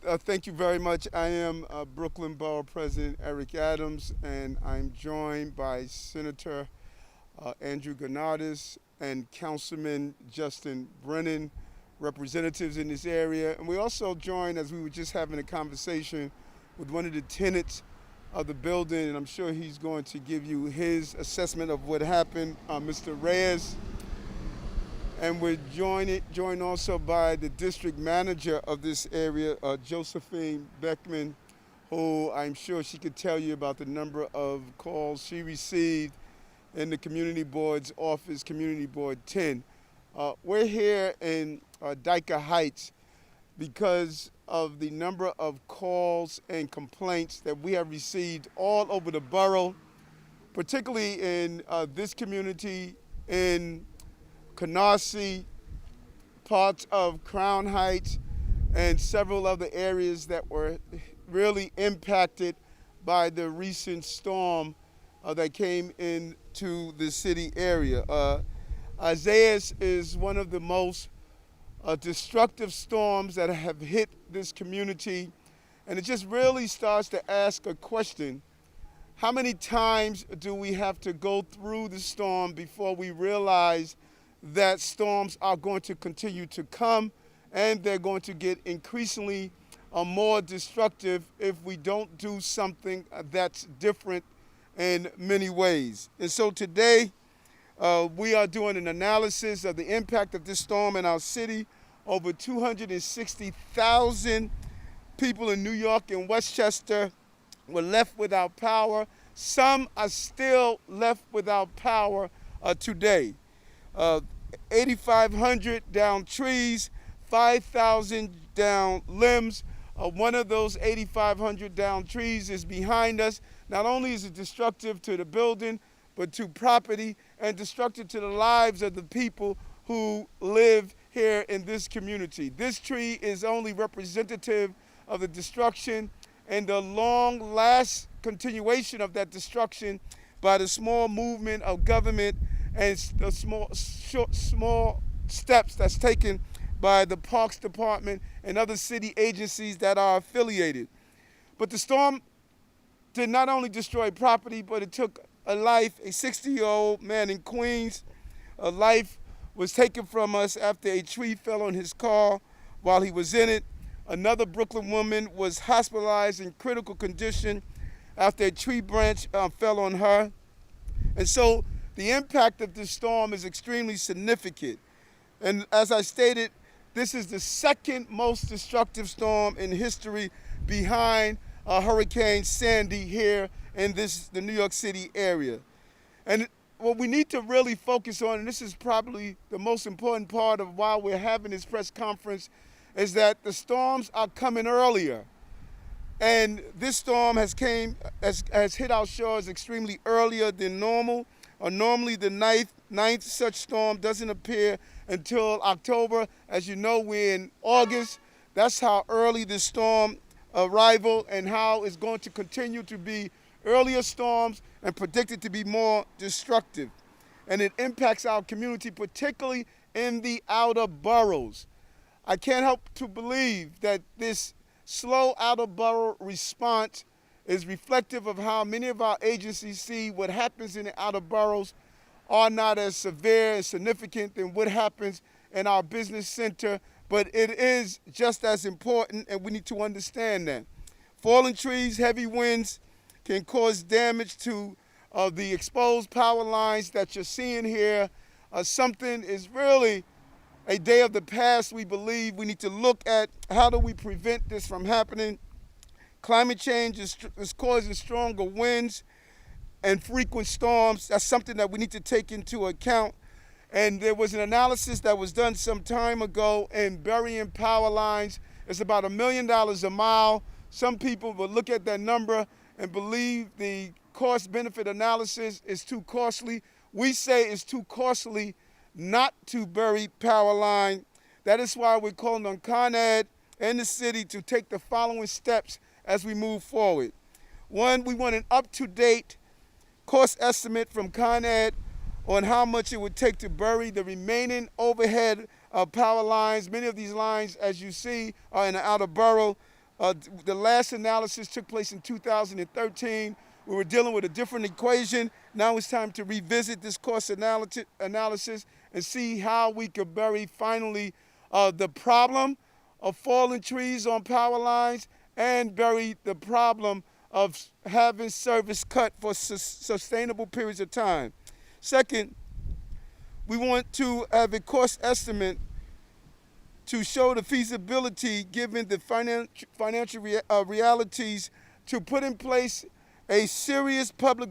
Thank you very much. I am Brooklyn Borough President Eric Adams, and I'm joined by Senator Andrew Gounardes and Councilman Justin Brannan, representatives in this area. And we also joined, as we were just having a conversation, with one of the tenants of the building, and I'm sure he's going to give you his assessment of what happened, Mr. Reyes. And we're joined also by the district manager of this area, Josephine Beckmann, who I'm sure she could tell you about the number of calls she received in the community board's office, Community Board 10. We're here in Dyker Heights because of the number of calls and complaints that we have received all over the borough, particularly in this community, in Gounardes, parts of Crown Heights, and several other areas that were really impacted by the recent storm that came into the city area. Isaias is one of the most destructive storms that have hit this community, and it just really starts to ask a question. How many times do we have to go through the storm before we realize that storms are going to continue to come, and they're going to get increasingly more destructive if we don't do something that's different in many ways? And so today, we are doing an analysis of the impact of this storm in our city. Over 260,000 people in New York and Westchester were left without power. Some are still left without power today. 8,500 down trees, 5,000 down limbs. One of those 8,500 down trees is behind us. Not only is it destructive to the building, but to property, and destructive to the lives of the people who live here in this community. This tree is only representative of the destruction and the long last continuation of that destruction by the small movement of government and the small steps that's taken by the Parks Department and other city agencies that are affiliated. But the storm did not only destroy property, but it took a life. A 60-year-old man in Queens, a life was taken from us after a tree fell on his car while he was in it. Another Brooklyn woman was hospitalized in critical condition after a tree branch fell on her. And so the impact of this storm is extremely significant. And as I stated, this is the second most destructive storm in history behind Hurricane Sandy here in the New York City area. And what we need to really focus on, and this is probably the most important part of why we're having this press conference, is that the storms are coming earlier. And this storm has hit our shores extremely earlier than normal. Normally the ninth such storm doesn't appear until October. As you know, we're in August. That's how early the storm arrival, and how it's going to continue to be earlier storms and predicted to be more destructive. And it impacts our community, particularly in the outer boroughs. I can't help to believe that this slow outer borough response is reflective of how many of our agencies see what happens in the outer boroughs are not as severe and significant than what happens in our business center, but it is just as important, and we need to understand that. Falling trees, heavy winds can cause damage to the exposed power lines that you're seeing here. Something is really a day of the past, we believe. We need to look at how do we prevent this from happening. Climate change is causing stronger winds and frequent storms. That's something that we need to take into account. And there was an analysis that was done some time ago in burying power lines. It's about $1 million a mile. Some people will look at that number and believe the cost-benefit analysis is too costly. We say it's too costly not to bury power line. That is why we're calling on Con Ed and the city to take the following steps as we move forward. One, we want an up-to-date cost estimate from Con Ed on how much it would take to bury the remaining overhead power lines. Many of these lines, as you see, are in the outer borough. The last analysis took place in 2013. We were dealing with a different equation. Now it's time to revisit this cost analysis and see how we could bury finally the problem of falling trees on power lines and bury the problem of having service cut for sustainable periods of time. Second, we want to have a cost estimate to show the feasibility given the financial realities to put in place a serious public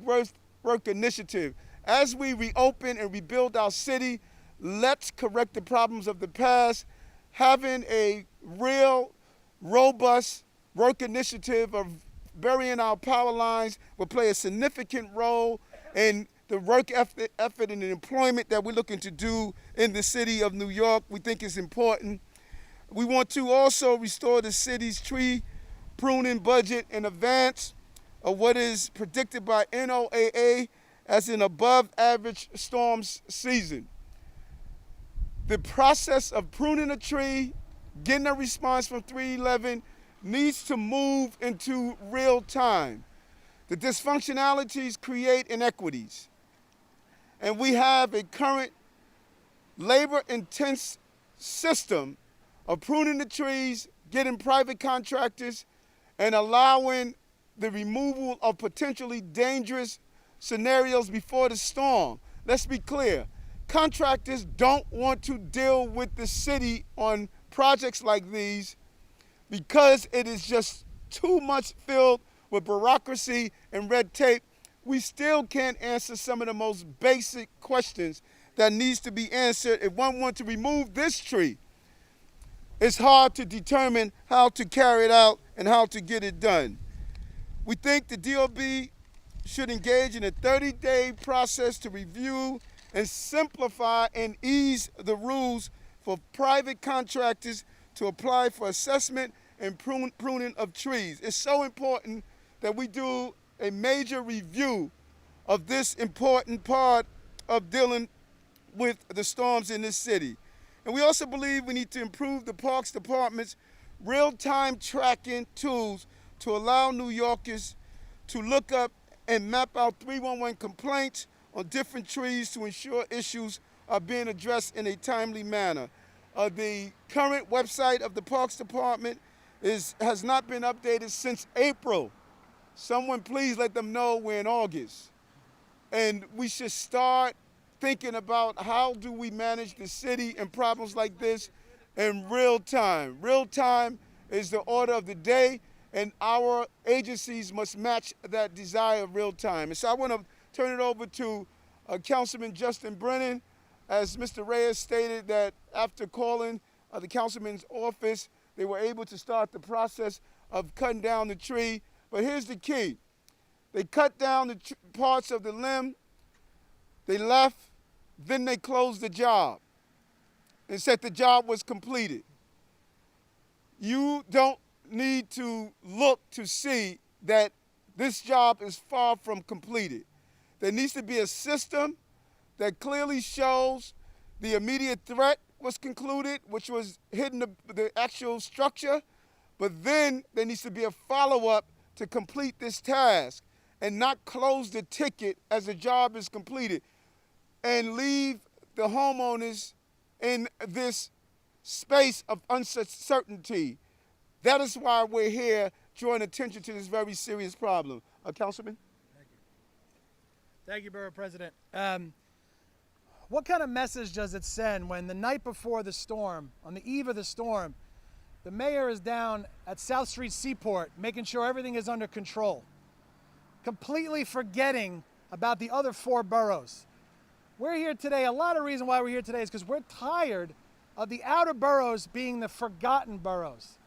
work initiative. As we reopen and rebuild our city, let's correct the problems of the past. Having a real, robust work initiative of burying our power lines will play a significant role in the work effort and the employment that we're looking to do in the city of New York. We think it's important. We want to also restore the city's tree pruning budget in advance of what is predicted by NOAA as an above average storms season. The process of pruning a tree, getting a response from 311 needs to move into real time. The dysfunctionalities create inequities. And we have a current labor-intense system of pruning the trees, getting private contractors, and allowing the removal of potentially dangerous scenarios before the storm. Let's be clear. Contractors don't want to deal with the city on projects like these because it is just too much filled with bureaucracy and red tape. We still can't answer some of the most basic questions that needs to be answered. If one wants to remove this tree, it's hard to determine how to carry it out and how to get it done. We think the DOB should engage in a 30-day process to review and simplify and ease the rules for private contractors to apply for assessment and pruning of trees. It's so important that we do a major review of this important part of dealing with the storms in this city. And we also believe we need to improve the Parks Department's real-time tracking tools to allow New Yorkers to look up and map out 311 complaints on different trees to ensure issues are being addressed in a timely manner. The current website of the Parks Department has not been updated since April. Someone please let them know we're in August. And we should start thinking about how do we manage the city and problems like this in real time. Real time is the order of the day, and our agencies must match that desire of real time. And so I want to turn it over to Councilman Justin Brannan. As Mr. Reyes stated, that after calling the councilman's office, they were able to start the process of cutting down the tree. But here's the key. They cut down the parts of the limb, they left, then they closed the job and said the job was completed. You don't need to look to see that this job is far from completed. There needs to be a system that clearly shows the immediate threat was concluded, which was hitting the actual structure, but then there needs to be a follow-up to complete this task and not close the ticket as the job is completed and leave the homeowners in this space of uncertainty. That is why we're here drawing attention to this very serious problem. Councilman? Thank you. Thank you, Borough President. What kind of message does it send when the night before the storm, on the eve of the storm, the mayor is down at South Street Seaport making sure everything is under control, completely forgetting about the other 4 boroughs? We're here today, a lot of reason why we're here today is because we're tired of the outer boroughs being the forgotten boroughs.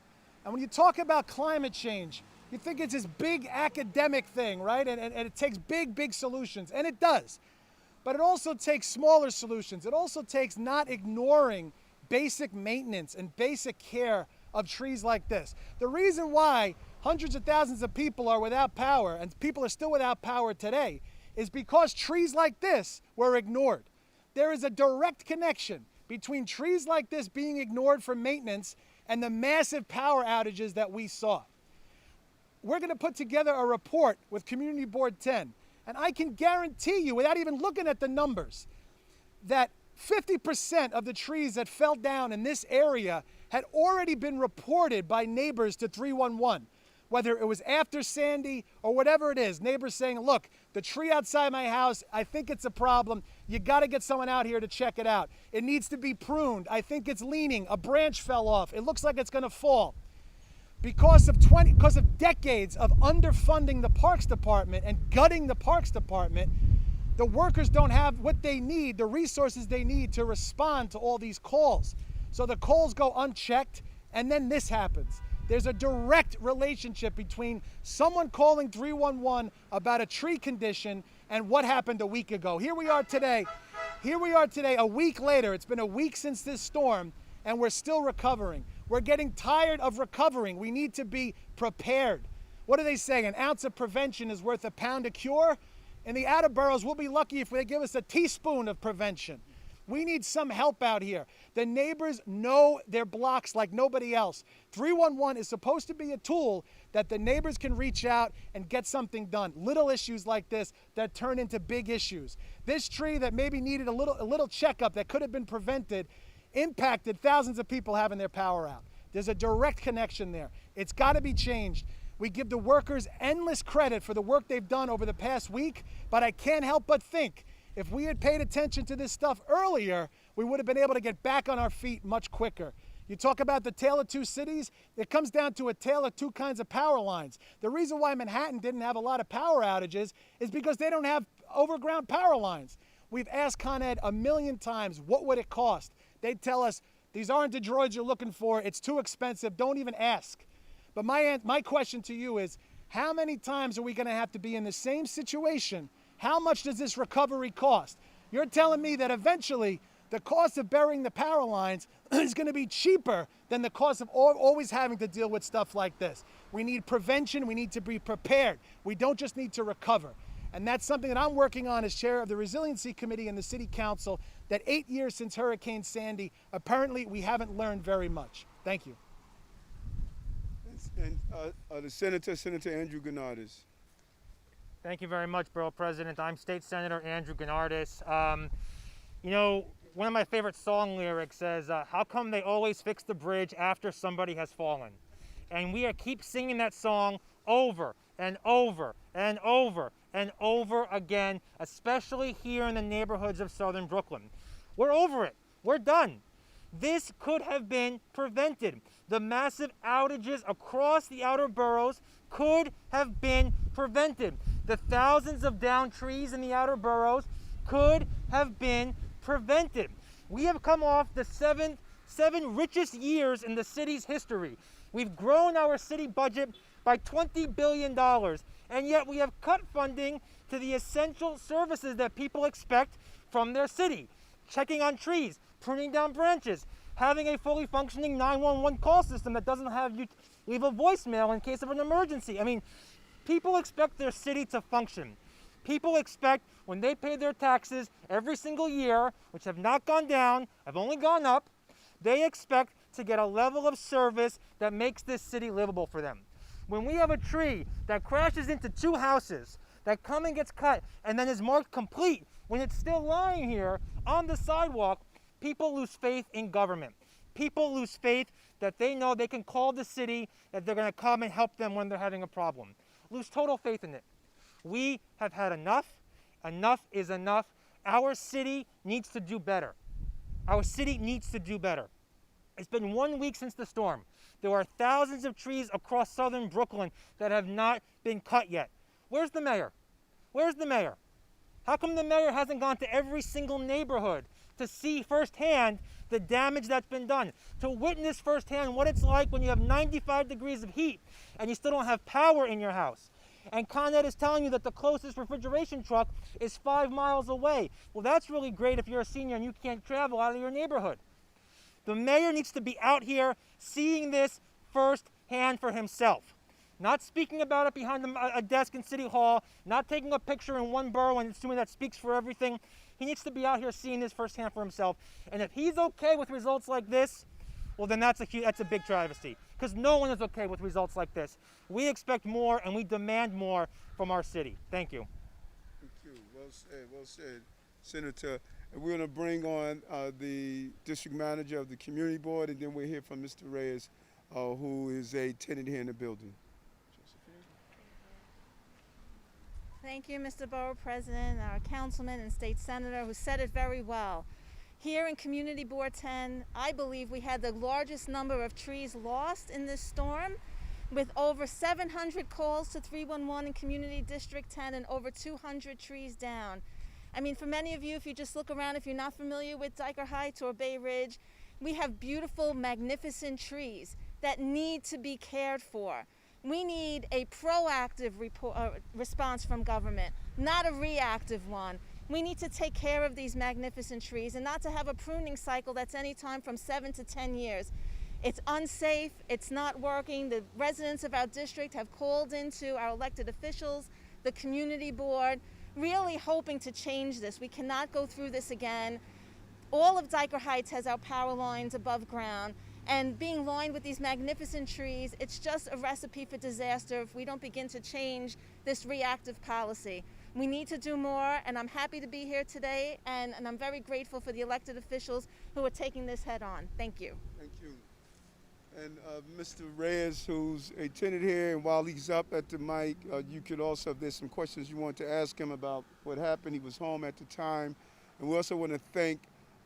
And when you talk about climate change, you think it's this big academic thing, right? And it takes big solutions, and it does. But it also takes smaller solutions. It also takes not ignoring basic maintenance and basic care of trees like this. The reason why hundreds of thousands of people are without power, and people are still without power today, is because trees like this were ignored. There is a direct connection between trees like this being ignored for maintenance and the massive power outages that we saw. We're going to put together a report with Community Board 10, and I can guarantee you, without even looking at the numbers, that 50% of the trees that fell down in this area had already been reported by neighbors to 311. Whether it was after Sandy or whatever it is, neighbors saying, look, the tree outside my house, I think it's a problem. You got to get someone out here to check it out. It needs to be pruned. I think it's leaning. A branch fell off. It looks like it's going to fall. Because of decades of underfunding the Parks Department and gutting the Parks Department, the workers don't have what they need, the resources they need to respond to all these calls. So the calls go unchecked, and then this happens. There's a direct relationship between someone calling 311 about a tree condition and what happened a week ago. Here we are today, a week later. It's been a week since this storm, and we're still recovering. We're getting tired of recovering. We need to be prepared. What are they saying? An ounce of prevention is worth a pound of cure? In the outer boroughs, we'll be lucky if they give us a teaspoon of prevention. We need some help out here. The neighbors know their blocks like nobody else. 311 is supposed to be a tool that the neighbors can reach out and get something done. Little issues like this that turn into big issues. This tree that maybe needed a little checkup that could have been prevented impacted thousands of people having their power out. There's a direct connection there. It's got to be changed. We give the workers endless credit for the work they've done over the past week, but I can't help but think if we had paid attention to this stuff earlier, we would have been able to get back on our feet much quicker. You talk about the tale of two cities, it comes down to a tale of two kinds of power lines. The reason why Manhattan didn't have a lot of power outages is because they don't have overground power lines. We've asked Con Ed a million times, what would it cost? They'd tell us, these aren't the droids you're looking for, it's too expensive, don't even ask. But my question to you is, how many times are we gonna have to be in the same situation? How much does this recovery cost? You're telling me that eventually the cost of burying the power lines is going to be cheaper than the cost of always having to deal with stuff like this. We need prevention. We need to be prepared. We don't just need to recover. And that's something that I'm working on as chair of the Resiliency Committee in the City Council, that 8 years since Hurricane Sandy, apparently we haven't learned very much. Thank you. And the Senator Andrew Gounardes. Thank you very much, Borough President. I'm State Senator Andrew Gounardes. You know, one of my favorite song lyrics says, how come they always fix the bridge after somebody has fallen? And we keep singing that song over and over and over and over again, especially here in the neighborhoods of southern Brooklyn. We're over it. We're done. This could have been prevented. The massive outages across the outer boroughs could have been prevented. The thousands of downed trees in the outer boroughs could have been prevented. We have come off the seven richest years in the city's history. We've grown our city budget by $20 billion, and yet we have cut funding to the essential services that people expect from their city. Checking on trees, pruning down branches, having a fully functioning 911 call system that doesn't have you leave a voicemail in case of an emergency. I mean, people expect their city to function. People expect when they pay their taxes every single year, which have not gone down, have only gone up, they expect to get a level of service that makes this city livable for them. When we have a tree that crashes into two houses, that come and gets cut, and then is marked complete when it's still lying here on the sidewalk, people lose faith in government. People lose faith that they know they can call the city, that they're going to come and help them when they're having a problem. Lose total faith in it. We have had enough. Enough is enough. Our city needs to do better. Our city needs to do better. It's been 1 week since the storm. There are thousands of trees across southern Brooklyn that have not been cut yet. Where's the mayor? Where's the mayor? How come the mayor hasn't gone to every single neighborhood to see firsthand the damage that's been done, to witness firsthand what it's like when you have 95 degrees of heat and you still don't have power in your house? And Con Ed is telling you that the closest refrigeration truck is 5 miles away. Well, that's really great if you're a senior and you can't travel out of your neighborhood. The mayor needs to be out here seeing this firsthand for himself. Not speaking about it behind a desk in City Hall, not taking a picture in one borough and assuming that speaks for everything. He needs to be out here seeing this firsthand for himself. And if he's okay with results like this, well then that's a big travesty, because no one is okay with results like this. We expect more and we demand more from our city. Thank you. Thank you. Well said, Senator. And we're going to bring on the district manager of the community board, and then we'll hear from Mr. Reyes, who is a tenant here in the building. Josephine? Thank you, Mr. Borough President, our councilman and state senator, who said it very well. Here in Community Board 10, I believe we had the largest number of trees lost in this storm, with over 700 calls to 311 in Community District 10 and over 200 trees down. I mean, for many of you, if you just look around, if you're not familiar with Dyker Heights or Bay Ridge, we have beautiful, magnificent trees that need to be cared for. We need a proactive response from government, not a reactive one. We need to take care of these magnificent trees and not to have a pruning cycle that's anytime from 7 to 10 years. It's unsafe, it's not working. The residents of our district have called into our elected officials, the community board, really hoping to change this. We cannot go through this again. All of Dyker Heights has our power lines above ground, and being lined with these magnificent trees, it's just a recipe for disaster if we don't begin to change this reactive policy. We need to do more, and I'm happy to be here today, and I'm very grateful for the elected officials who are taking this head on. Thank you. Thank you. And Mr. Reyes, who's a tenant here, and while he's up at the mic, you could also, if there's some questions you want to ask him about what happened. He was home at the time. And we also want to thank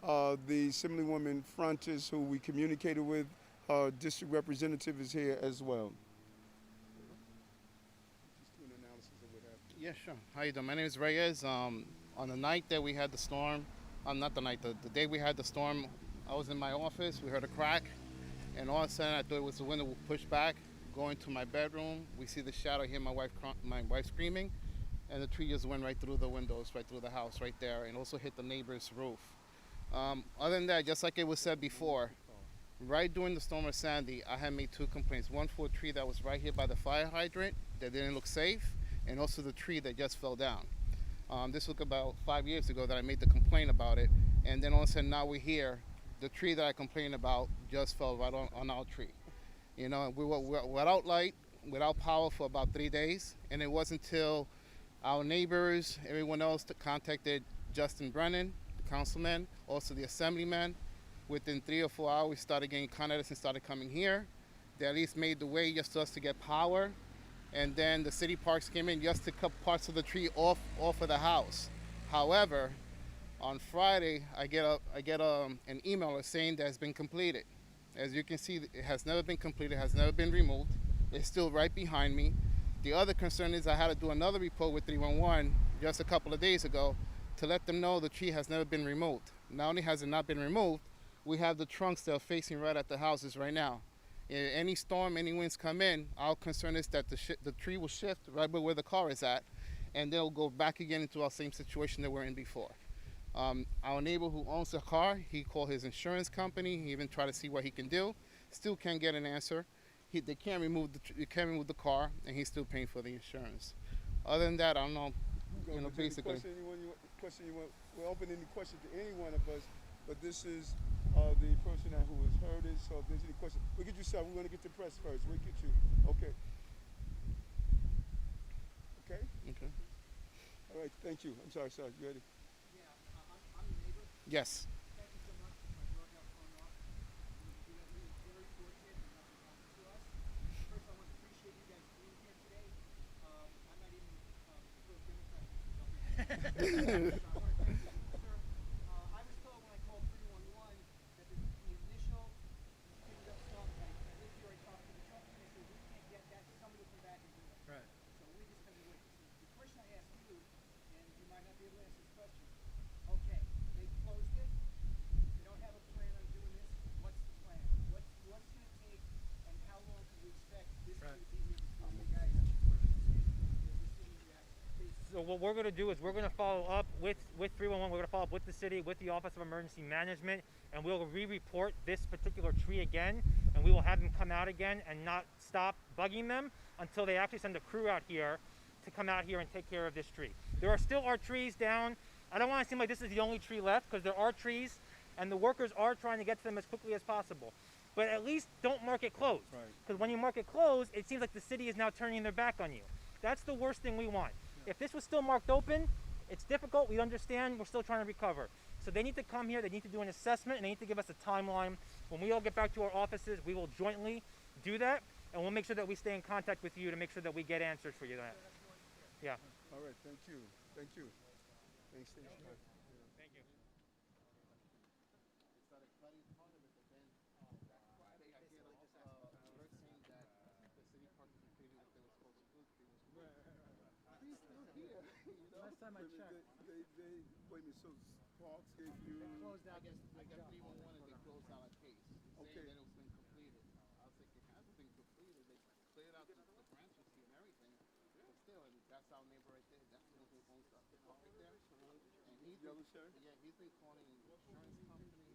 the Assemblywoman Frontis, who we communicated with. Our district representative is here as well. Just do an analysis of what happened. Yeah, sure. How you doing? My name is Reyes. On the night that we had the storm, not the night, the day we had the storm, I was in my office. We heard a crack. And all of a sudden, I thought it was the window pushed back. Going to my bedroom, we see the shadow, hear my wife screaming, and the tree just went right through the windows, right through the house, right there, and also hit the neighbor's roof. Other than that, just like it was said before, right during the storm of Sandy, I had made 2 complaints. One for a tree that was right here by the fire hydrant that didn't look safe, and also the tree that just fell down. This was about 5 years ago that I made the complaint about it, and then all of a sudden now we're here. The tree that I complained about just fell right on our tree. You know, we were without light, without power for about 3 days, and it wasn't until our neighbors, everyone else contacted Justin Brannan, the councilman, also the assemblyman. Within 3 or 4 hours, we started getting Con Edison started coming here. They at least made the way just for us to get power, and then the city parks came in just to cut parts of the tree off of the house. However, on Friday, I get an email saying that it's been completed. As you can see, it has never been completed, has never been removed. It's still right behind me. The other concern is I had to do another report with 311 just a couple of days ago to let them know the tree has never been removed. Not only has it not been removed, we have the trunks that are facing right at the houses right now. If any storm, any winds come in, our concern is that the tree will shift right where the car is at, and they'll go back again into our same situation that we're in before. Our neighbor who owns the car, he called his insurance company. He even tried to see what he can do. Still can't get an answer. They can't remove the car, and he's still paying for the insurance. Other than that, I don't know. You know, basically. We're open any question to any one of us, but this is the person who has heard it. So if there's any question, we'll get you started. We're going to get the press first. We'll get you. Okay. Okay. Okay. All right. Thank you. I'm sorry. You ready? Yes. Thank you so much. My drug got thrown off. We are very fortunate and nothing happened to us. First, I want to appreciate you guys being here today. I'm not even pro Democrat. So I want to thank you, sir. I was told when I called 311 that the initial picked up stuff. I lived here. I talked to the truck and they said we can't get that. Somebody will come back and do it. Right. So we just have to wait. The question I asked you, and you might not be able to answer this question. Okay, they closed it. They don't have a plan on doing this. What's the plan? What's going to take, and how long can we expect this to be here before you guys So what we're going to do is we're going to follow up with 311. We're going to follow up with the city, with the Office of Emergency Management, and we'll re-report this particular tree again, and we will have them come out again and not stop bugging them until they actually send a crew out here to come out here and take care of this tree. There are still trees down. I don't want to seem like this is the only tree left, because there are trees, and the workers are trying to get to them as quickly as possible. but at least don't mark it closed. Right. Because when you mark it closed, it seems like the city is now turning their back on you. That's the worst thing we want. If this was still marked open, it's difficult, we understand, we're still trying to recover. So they need to come here, they need to do an assessment, and they need to give us a timeline. When we all get back to our offices, we will jointly do that, and we'll make sure that we stay in contact with you to make sure that we get answers for you. Yeah. All right, thank you. Thank you. Thanks, Station. Thank you. They started cutting part of it, but then that Friday I get an alert saying that the city park is completed what they were supposed to do. He's still here, you know? Last time I checked, They wait a minute, so Parks gave you... closed out. I guess 311 and they closed out a case Okay. saying that it was been completed. I was thinking, it hasn't been completed. They cleared out the branches here and everything. But still, and that's our neighbor right there. That's the one who owns the park right there. And he's Yellow been, shirt? yeah, he's been calling insurance companies